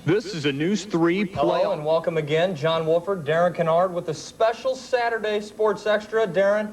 This is a News 3 play. Hello and welcome again. John Wolford, Darren Kennard with a special Saturday Sports Extra. Darren,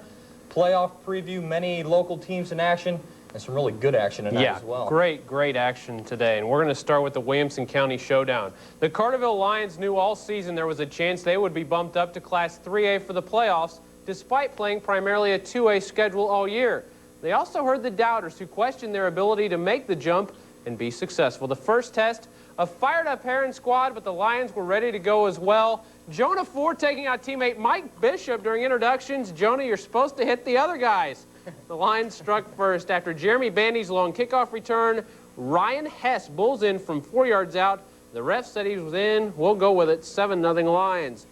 playoff preview, many local teams in action, and some really good action tonight as well. Great action today. And we're going to start with the Williamson County Showdown. The CARTERVILLE Lions knew all season there was a chance they would be bumped up to Class 3A for the playoffs, despite playing primarily a 2A schedule all year. They also heard the doubters who questioned their ability to make the jump and be successful. The first test, a fired-up Heron squad, but the Lions were ready to go as well. Jonah Ford taking out teammate Mike Bishop during introductions. Jonah, you're supposed to hit the other guys. The Lions struck first after Jeremy Bandy's long kickoff return. Ryan Hess bulls in from 4 yards out. The ref said he was in. We'll go with it. 7-0 Lions.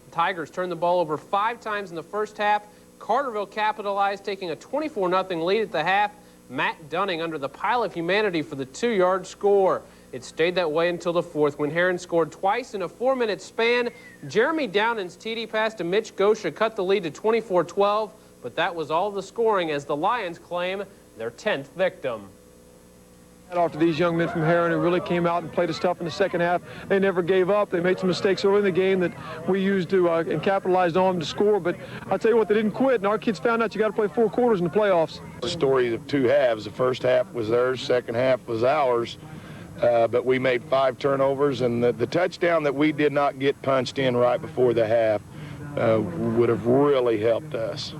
The Tigers turned the ball over 5 times in the first half. Carterville capitalized, taking a 24-0 lead at the half. Matt Dunning under the pile of humanity for the 2-yard score. It stayed that way until the fourth when Heron scored twice in a 4-minute span. Jeremy Downan's TD pass to Mitch Gosha cut the lead to 24-12, but that was all the scoring as the Lions claim their 10th victim. Off to these young men from Heron who really came out and played us tough in the second half. They never gave up. They made some mistakes early in the game that we used to and capitalized on them to score. But I'll tell you what, they didn't quit, and our kids found out you got to play 4 quarters in the playoffs. The story of 2 halves. The first half was theirs, second half was ours. But we made 5 turnovers, and the touchdown that we did not get punched in right before the half would have really helped us.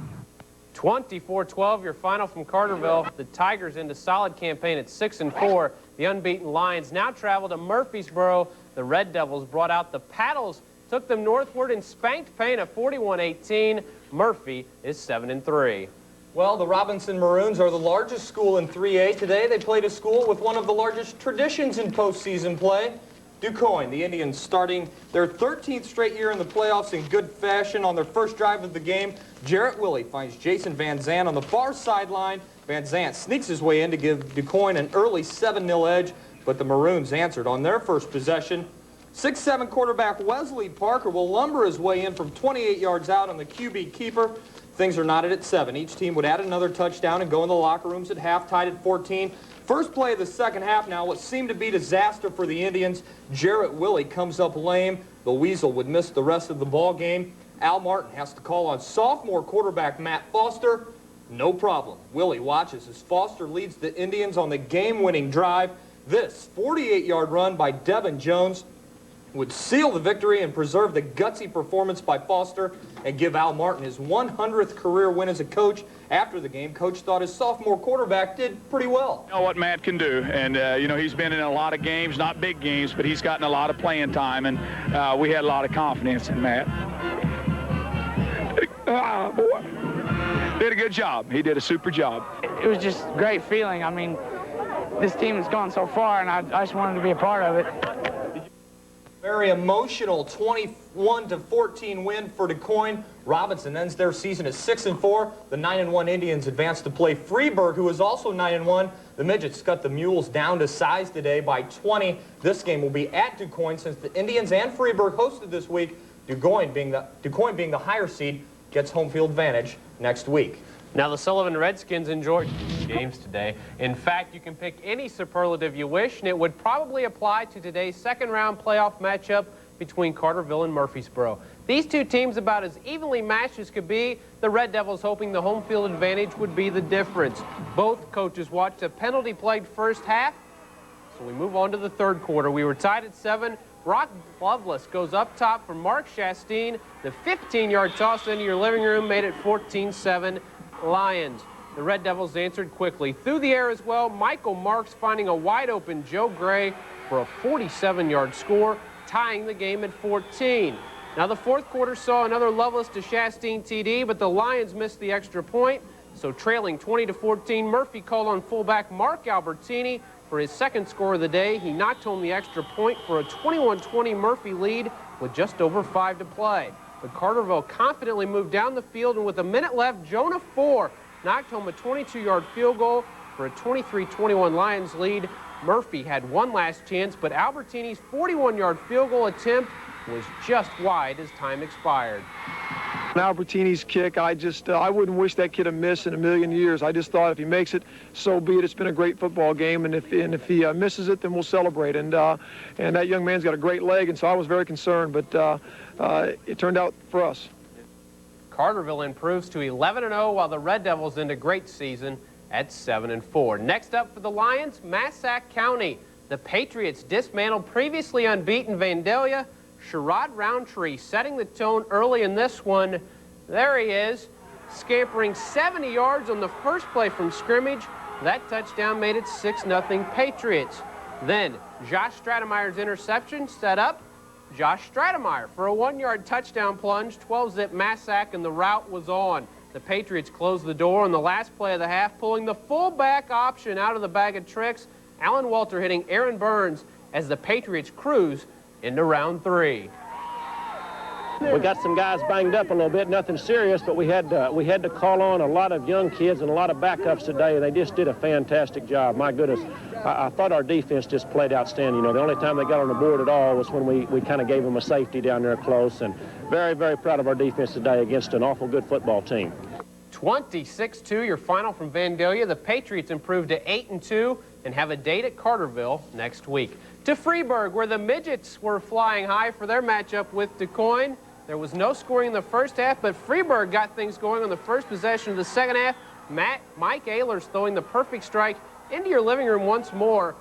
24-12, your final from Carterville. The Tigers into solid campaign at 6-4. The unbeaten Lions now travel to Murfreesboro. The Red Devils brought out the paddles, took them northward and spanked Payne at 41-18. Murphy is 7-3. Well, the Robinson Maroons are the largest school in 3A. Today they played a school with one of the largest traditions in postseason play. DuCoin, the Indians starting their 13th straight year in the playoffs in good fashion. On their first drive of the game, Jarrett Willie finds Jason Van Zandt on the far sideline. Van Zandt sneaks his way in to give DuCoin an early 7-0 edge, but the Maroons answered on their first possession. 6'7" quarterback Wesley Parker will lumber his way in from 28 yards out on the QB keeper. Things are knotted at 7. Each team would add another touchdown and go in the locker rooms at half, tied at 14. First play of the second half now, what seemed to be disaster for the Indians. Jarrett Willie comes up lame. The Weasel would miss the rest of the ball game. Al Martin has to call on sophomore quarterback Matt Foster. No problem. Willie watches as Foster leads the Indians on the game-winning drive. This 48-yard run by Devin Jones would seal the victory and preserve the gutsy performance by Foster and give Al Martin his 100th career win as a coach. After the game, Coach thought his sophomore quarterback did pretty well. You know what Matt can do, and you know, he's been in a lot of games, not big games, but he's gotten a lot of playing time, and we had a lot of confidence in Matt. Did a good job. He did a super job. It was just a great feeling. I mean, this team has gone so far, and I just wanted to be a part of it. Very emotional 21-14 win for DuCoin. Robinson ends their season at 6-4. The 9-1 Indians advance to play Freeburg, who is also 9-1. The Midgets cut the Mules down to size today by 20. This game will be at DuCoin since the Indians and Freeburg hosted this week. DuCoin being the higher seed gets home field advantage next week. Now the Sullivan Redskins enjoyed games today. In fact, you can pick any superlative you wish, and it would probably apply to today's second-round playoff matchup between Carterville and Murfreesboro. These two teams about as evenly matched as could be. The Red Devils hoping the home field advantage would be the difference. Both coaches watched a penalty-plagued first half, so we move on to the third quarter. We were tied at 7. Brock Loveless goes up top for Mark Chastain. The 15-yard toss into your living room made it 14-7. Lions. The Red Devils answered quickly. Through the air as well, Michael Marks finding a wide-open Joe Gray for a 47-yard score, tying the game at 14. Now the fourth quarter saw another Loveless to Chastain TD, but the Lions missed the extra point. So trailing 20-14, Murphy called on fullback Mark Albertini for his second score of the day. He knocked home the extra point for a 21-20 Murphy lead with just over 5 to play. But Carterville confidently moved down the field, and with a minute left, Jonah Ford knocked home a 22-yard field goal for a 23-21 Lions lead. Murphy had one last chance, but Albertini's 41-yard field goal attempt was just wide as time expired. Albertini's kick, I wouldn't wish that kid a miss in a million years. I just thought if he makes it, so be it. It's been a great football game, and if he misses it, then we'll celebrate. And that young man's got a great leg, and so I was very concerned, but it turned out for us. Carterville improves to 11-0, while the Red Devils end a great season at 7-4. Next up for the Lions, Massac County. The Patriots dismantled previously unbeaten Vandalia. Sherrod Roundtree setting the tone early in this one. There he is, scampering 70 yards on the first play from scrimmage. That touchdown made it 6-0 Patriots. Then Josh Stratemeyer's interception set up Josh Stratemeyer for a 1-yard touchdown plunge, 12-zip Massac, and the route was on. The Patriots closed the door on the last play of the half, pulling the fullback option out of the bag of tricks. Alan Walter hitting Aaron Burns as the Patriots cruise into round 3. We got some guys banged up a little bit, nothing serious, but we had to call on a lot of young kids and a lot of backups today. They just did a fantastic job. My goodness, I thought our defense just played outstanding. You know, the only time they got on the board at all was when we kind of gave them a safety down there close, and very, very proud of our defense today against an awful good football team. 26-2, your final from Vandalia. The Patriots improved to 8-2 and have a date at Carterville next week. To Freeburg, where the Midgets were flying high for their matchup with DuQuoin. There was no scoring in the first half, but Freeburg got things going on the first possession of the second half. Mike Ehlers throwing the perfect strike into your living room once more.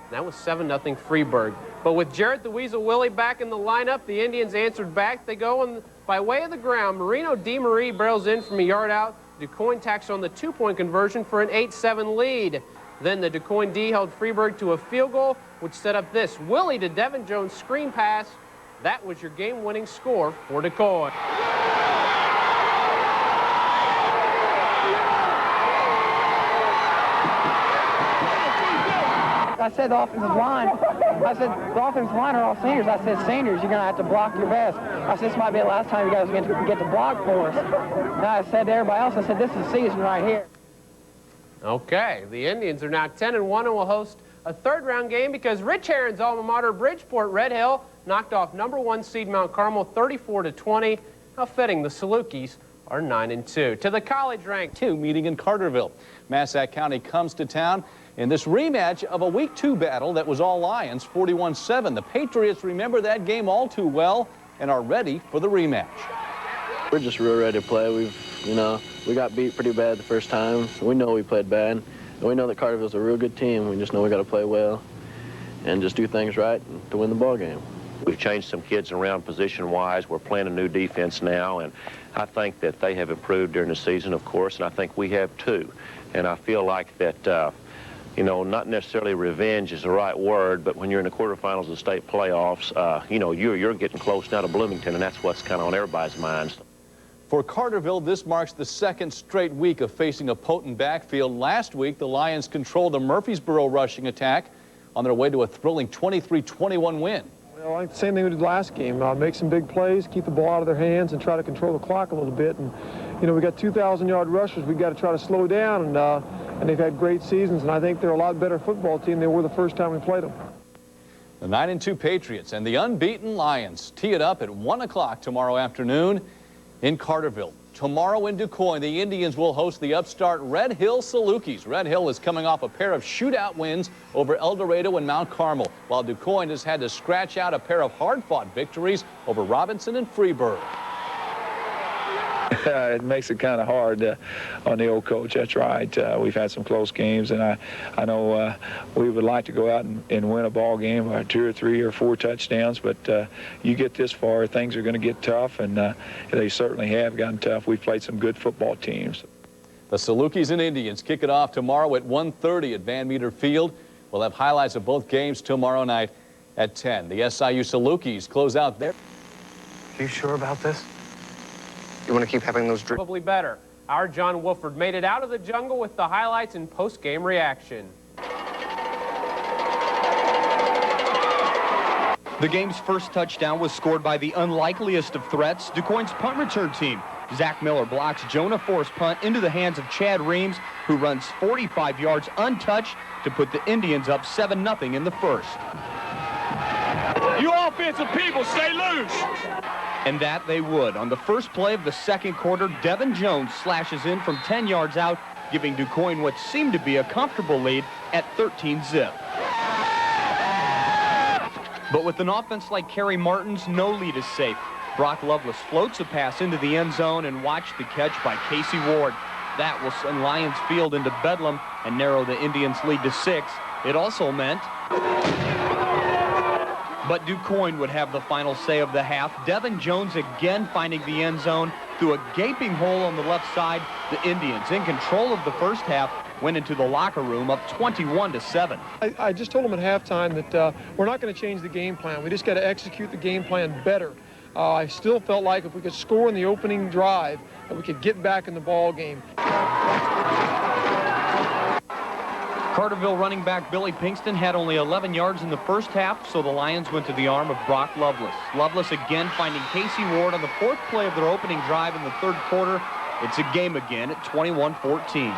That was 7-0 Freeburg. But with Jarrett the Weasel Willie back in the lineup, the Indians answered back. They go on by way of the ground. Marino DeMarie barrels in from a yard out. DuQuoin tacks on the 2-point conversion for an 8-7 lead. Then the DuQuoin D held Freeburg to a field goal, which set up this Willie to Devin Jones screen pass. That was your game-winning score for DuQuoin. I said the offensive line, the offensive line are all seniors. I said, seniors, you're going to have to block your best. I said, this might be the last time you guys get to block for us. And I said to everybody else, I said, this is the season right here. Okay, the Indians are now 10-1 and will host a third-round game because Rich Heron's alma mater, Bridgeport Red Hill, knocked off #1 seed Mount Carmel 34-20. How fitting, the Salukis are 9-2. To the college rank 2 meeting in Carterville. Massac County comes to town in this rematch of a Week 2 battle that was all Lions, 41-7. The Patriots remember that game all too well and are ready for the rematch. We're just real ready to play. We got beat pretty bad the first time. We know we played bad, and we know that Carterville's a real good team. We just know we got to play well and just do things right to win the ball game. We've changed some kids around position-wise. We're playing a new defense now, and I think that they have improved during the season, of course, and I think we have too. And I feel like that, not necessarily revenge is the right word, but when you're in the quarterfinals of the state playoffs, you're getting close now to Bloomington, and that's what's kind of on everybody's minds. For Carterville, this marks the second straight week of facing a potent backfield. Last week, the Lions controlled the Murfreesboro rushing attack on their way to a thrilling 23-21 win. Well, I think the same thing we did last game. Make some big plays, keep the ball out of their hands, and try to control the clock a little bit. And, we got 2,000-yard rushers. We got to try to slow down, and they've had great seasons, and I think they're a lot better football team than they were the first time we played them. The 9-2 Patriots and the unbeaten Lions tee it up at 1 o'clock tomorrow afternoon in Carterville. Tomorrow in DuQuoin, the Indians will host the upstart Red Hill Salukis. Red Hill is coming off a pair of shootout wins over El Dorado and Mount Carmel, while DuQuoin has had to scratch out a pair of hard-fought victories over Robinson and Freeburg. It makes it kind of hard on the old coach. That's right. We've had some close games, and I know we would like to go out and win a ball game, 2 or 3 or 4 touchdowns. But you get this far, things are going to get tough, and they certainly have gotten tough. We've played some good football teams. The Salukis and Indians kick it off tomorrow at 1:30 at Van Meter Field. We'll have highlights of both games tomorrow night at 10. The SIU Salukis close out their... Are you sure about this? You want to keep having those dreams? probably better. Our John Wolford made it out of the jungle with the highlights and post-game reaction. The game's first touchdown was scored by the unlikeliest of threats, DuQuoin's punt return team. Zach Miller blocks Jonah Forrest's punt into the hands of Chad Reams, who runs 45 yards untouched to put the Indians up 7-0 in the first. You offensive people, stay loose. And that they would. On the first play of the second quarter, Devin Jones slashes in from 10 yards out, giving DuQuoin what seemed to be a comfortable lead at 13-zip. But with an offense like Kerry Martin's, no lead is safe. Brock Lovelace floats a pass into the end zone, and watch the catch by Casey Ward. That will send Lions Field into bedlam and narrow the Indians' lead to 6. It also meant... But DuQuoin would have the final say of the half. Devin Jones again finding the end zone through a gaping hole on the left side. The Indians, in control of the first half, went into the locker room up 21-7. I just told them at halftime that we're not going to change the game plan. We just got to execute the game plan better. I still felt like if we could score in the opening drive, that we could get back in the ball game. Carterville running back Billy Pinkston had only 11 yards in the first half, so the Lions went to the arm of Brock Lovelace. Lovelace again finding Casey Ward on the fourth play of their opening drive in the third quarter. It's a game again at 21-14.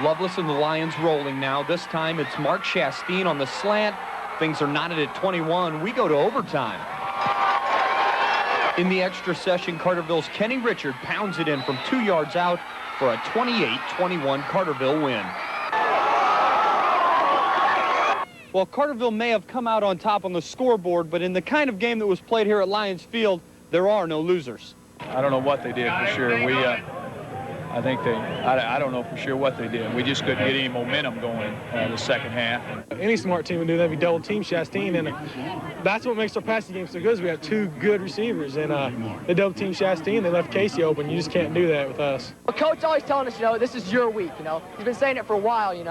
Lovelace and the Lions rolling now. This time it's Mark Chasteen on the slant. Things are knotted at 21. We go to overtime. In the extra session, Carterville's Kenny Richard pounds it in from 2 yards out for a 28-21 Carterville win. Well, Carterville may have come out on top on the scoreboard, but in the kind of game that was played here at Lions Field, there are no losers. I don't know what they did for sure. I think I don't know for sure what they did. We just couldn't get any momentum going the second half. Any smart team would do that. We double team Chasteen, and that's what makes our passing game so good is we have two good receivers, and they double team Chasteen, they left Casey open. You just can't do that with us. Well, Coach always telling us, this is your week, He's been saying it for a while, and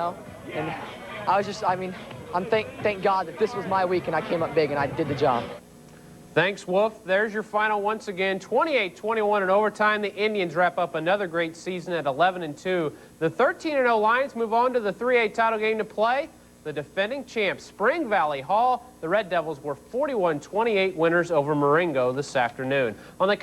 thank God that this was my week and I came up big and I did the job. Thanks, Wolf. There's your final once again. 28-21 in overtime. The Indians wrap up another great season at 11-2. The 13-0 Lions move on to the 3A title game to play. The defending champs, Spring Valley Hall. The Red Devils were 41-28 winners over Marengo this afternoon. On the